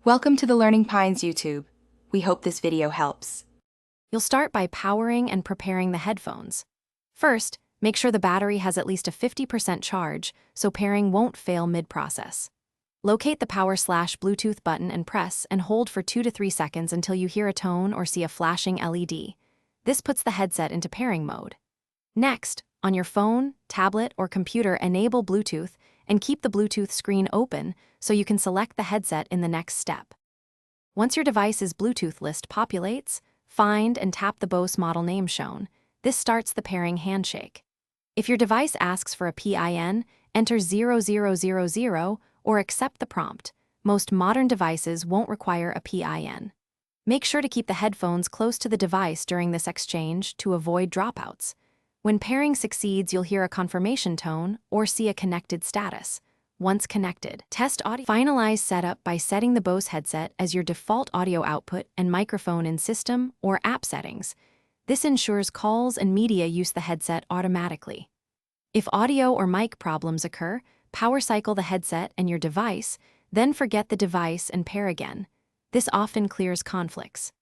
Welcome to the Learning Pines YouTube. We hope this video helps. You'll start by powering and preparing the headphones. First, make sure the battery has at least a 50% charge so pairing won't fail mid-process. Locate the power/Bluetooth button and press and hold for 2 to 3 seconds until you hear a tone or see a flashing LED. This puts the headset into pairing mode. Next, on your phone, tablet, or computer, enable Bluetooth and keep the Bluetooth screen open so you can select the headset in the next step. Once your device's Bluetooth list populates, find and tap the Bose model name shown. This starts the pairing handshake. If your device asks for a PIN, enter 0000 or accept the prompt. Most modern devices won't require a PIN. Make sure to keep the headphones close to the device during this exchange to avoid dropouts. When pairing succeeds, you'll hear a confirmation tone or see a connected status. Once connected, test audio. Finalize setup by setting the Bose headset as your default audio output and microphone in system or app settings. This ensures calls and media use the headset automatically. If audio or mic problems occur, power cycle the headset and your device, then forget the device and pair again. This often clears conflicts.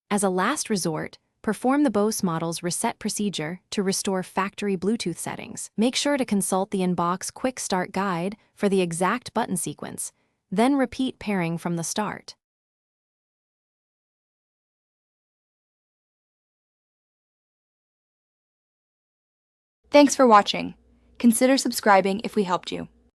As a last resort, perform the Bose model's reset procedure to restore factory Bluetooth settings. Make sure to consult the in-box Quick Start Guide for the exact button sequence, then repeat pairing from the start. Thanks for watching. Consider subscribing if we helped you.